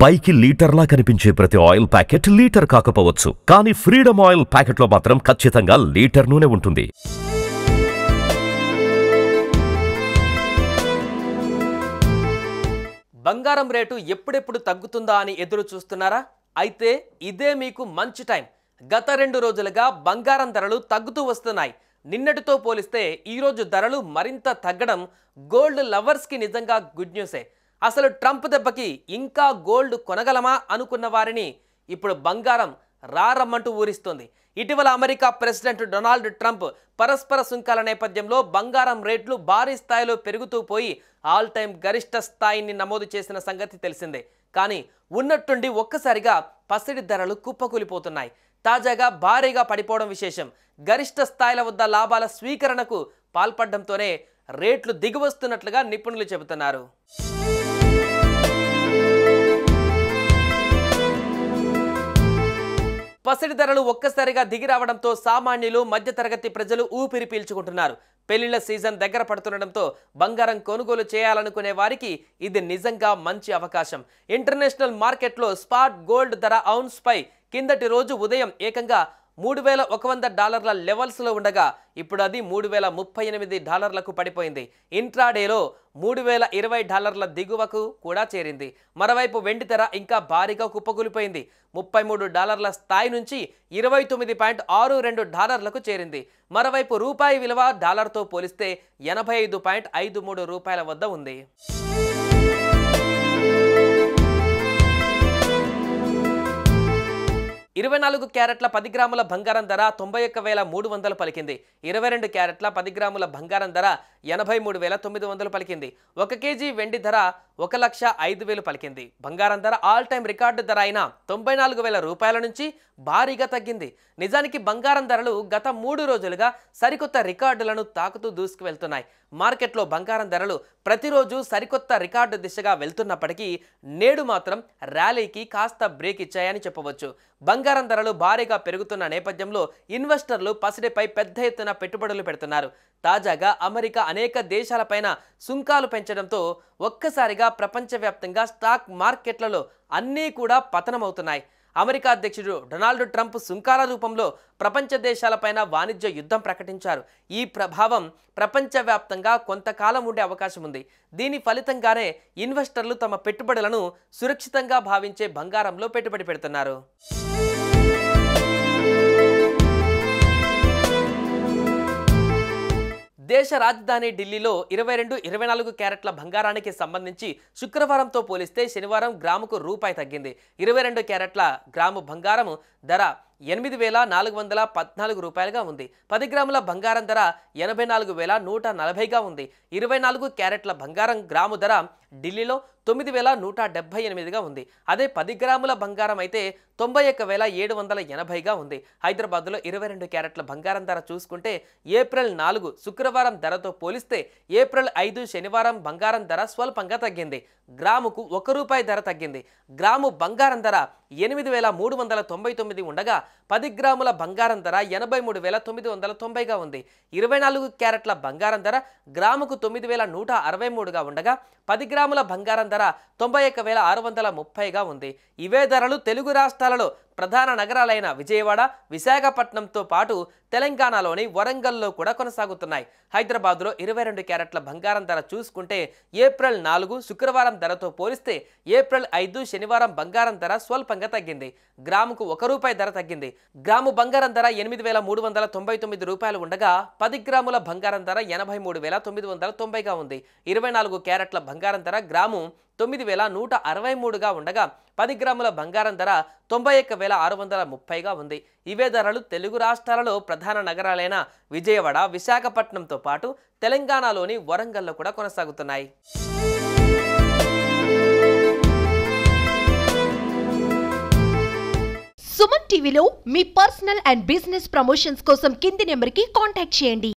పైకి లీటర్లా కనిపించే ప్రతి ఆయిల్ ప్యాకెట్ లీటర్ కాకపోవచ్చు, కానీ ఫ్రీడమ్ ఆయిల్ ప్యాకెట్లో మాత్రం ఖచ్చితంగా లీటర్ నూనె ఉంటుంది. బంగారం రేటు ఎప్పుడెప్పుడు తగ్గుతుందా అని ఎదురు చూస్తున్నారా? అయితే ఇదే మీకు మంచి టైం. గత 2 రోజులుగా బంగారం ధరలు తగ్గుతూ వస్తున్నాయి. నిన్నటితో పోలిస్తే ఈరోజు ధరలు మరింత తగ్గడం గోల్డ్ లవర్స్కి నిజంగా గుడ్ న్యూసే. అసలు ట్రంప్ దెబ్బకి ఇంకా గోల్డ్ కొనగలమా అనుకున్న వారిని ఇప్పుడు బంగారం రారమ్మంటూ ఊరిస్తోంది. ఇటీవల అమెరికా ప్రెసిడెంట్ డొనాల్డ్ ట్రంప్ పరస్పర సుంకాల నేపథ్యంలో బంగారం రేట్లు భారీ స్థాయిలో పెరుగుతూ పోయి ఆల్ టైమ్ గరిష్ట స్థాయిని నమోదు చేసిన సంగతి తెలిసిందే. కానీ ఉన్నట్టుండి ఒక్కసారిగా పసిడి ధరలు కుప్పకూలిపోతున్నాయి. తాజాగా భారీగా పడిపోవడం విశేషం. గరిష్ట స్థాయిల వద్ద లాభాల స్వీకరణకు పాల్పడడంతోనే రేట్లు దిగివస్తున్నట్లుగా నిపుణులు చెబుతున్నారు. పసిడి ధరలు ఒక్కసారిగా దిగి రావడంతో సామాన్యులు, మధ్యతరగతి ప్రజలు ఊపిరి పీల్చుకుంటున్నారు. పెళ్లిళ్ల సీజన్ దగ్గర పడుతుండటంతో బంగారం కొనుగోలు చేయాలనుకునే వారికి ఇది నిజంగా మంచి అవకాశం. ఇంటర్నేషనల్ మార్కెట్లో స్పాట్ గోల్డ్ ధర ఔన్స్ పై కిందటి రోజు ఉదయం ఏకంగా $3,100 లెవెల్స్లో ఉండగా ఇప్పుడు అది $3,038కు పడిపోయింది. ఇంట్రాడేలో $3,020 దిగువకు కూడా చేరింది. మరోవైపు వెండి ధర ఇంకా భారీగా కుప్పకూలిపోయింది. $33 స్థాయి నుంచి $29.62లకు చేరింది. మరోవైపు రూపాయి విలువ డాలర్తో పోలిస్తే 85.53 రూపాయల వద్ద ఉంది. 24 క్యారెట్ల 10 గ్రాముల బంగారం ధర 91,300 పలికింది. 22 క్యారెట్ల 10 గ్రాముల బంగారం ధర 83,900 పలికింది. 1 కేజీ వెండి ధర 1,05,000 పలికింది. బంగారం ధర ఆల్ టైమ్ రికార్డు ధర అయిన 94,000 రూపాయల నుంచి భారీగా తగ్గింది. నిజానికి బంగారం ధరలు గత 3 రోజులుగా సరికొత్త రికార్డులను తాకుతూ దూసుకువెళ్తున్నాయి. మార్కెట్లో బంగారం ధరలు ప్రతిరోజు సరికొత్త రికార్డు దిశగా వెళ్తున్నప్పటికీ నేడు మాత్రం ర్యాలీకి కాస్త బ్రేక్ ఇచ్చాయని చెప్పవచ్చు. బంగారం ధరలు భారీగా పెరుగుతున్న నేపథ్యంలో ఇన్వెస్టర్లు పసిడిపై పెద్ద ఎత్తున పెట్టుబడులు పెడుతున్నారు. తాజాగా అమెరికా అనేక దేశాలపైన సుంకాలు పెంచడంతో ఒక్కసారిగా ప్రపంచవ్యాప్తంగా స్టాక్ మార్కెట్లలో అన్నీ కూడా పతనమవుతున్నాయి. అమెరికా అధ్యక్షుడు డొనాల్డ్ ట్రంప్ సుంకాల రూపంలో ప్రపంచ దేశాలపైన వాణిజ్య యుద్ధం ప్రకటించారు. ఈ ప్రభావం ప్రపంచవ్యాప్తంగా కొంతకాలం ఉండే అవకాశం ఉంది. దీని ఫలితంగానే ఇన్వెస్టర్లు తమ పెట్టుబడులను సురక్షితంగా భావించే బంగారంలో పెట్టుబడి పెడుతున్నారు. దేశ రాజధాని ఢిల్లీలో 22-24 క్యారెట్ల బంగారానికి సంబంధించి శుక్రవారంతో పోలిస్తే శనివారం గ్రాముకు రూపాయి తగ్గింది. 22 క్యారెట్ల గ్రాము బంగారం ధర 8,414 రూపాయలుగా ఉంది. 10 గ్రాముల బంగారం ధర 84,140గా ఉంది. 24 క్యారెట్ల బంగారం గ్రాము ధర ఢిల్లీలో 9,178గా ఉంది. అదే 10 గ్రాముల బంగారం అయితే 91,780గా ఉంది. హైదరాబాద్లో 22 క్యారెట్ల బంగారం ధర చూసుకుంటే ఏప్రిల్ 4 శుక్రవారం ధరతో పోలిస్తే ఏప్రిల్ 5 శనివారం బంగారం ధర స్వల్పంగా తగ్గింది. గ్రాముకు ₹1 ధర తగ్గింది. గ్రాము బంగారం ధర 8,399 ఉండగా 10 గ్రాముల బంగారం ధర 83,990గా ఉంది. 24 క్యారెట్ల బంగారం ధర గ్రాముకు 9,163గా ఉండగా 10 గ్రాముల బంగారం ధర 91,630గా ఉంది. ఇవే ధరలు తెలుగు రాష్ట్రాలలో ప్రధాన నగరాలైన విజయవాడ, విశాఖపట్నంతో పాటు తెలంగాణలోని వరంగల్లో కూడా కొనసాగుతున్నాయి. హైదరాబాద్లో 22 క్యారెట్ల బంగారం ధర చూసుకుంటే ఏప్రిల్ 4 శుక్రవారం ధరతో పోలిస్తే ఏప్రిల్ 5 శనివారం బంగారం ధర స్వల్పంగా తగ్గింది. గ్రాముకు ₹1 ధర తగ్గింది. గ్రాము బంగారం ధర 8,399 రూపాయలు ఉండగా 10 గ్రాముల బంగారం ధర 83,990గా ఉంది. 24 క్యారెట్ల బంగారం ధర గ్రాము 9,163గా ఉండగా 10 గ్రాముల బంగారం ధర 91,630గా ఉంది. ఇవే ధరలు తెలుగు రాష్ట్రాలలో ప్రధాన నగరాలైన విజయవాడ, విశాఖపట్నంతో పాటు తెలంగాణలోని వరంగల్లో కూడా కొనసాగుతున్నాయి. సుమన్ టీవీలో మీ పర్సనల్ అండ్ బిజినెస్ ప్రమోషన్స్ కోసం కింది నెంబర్కి కాంటాక్ట్ చేయండి.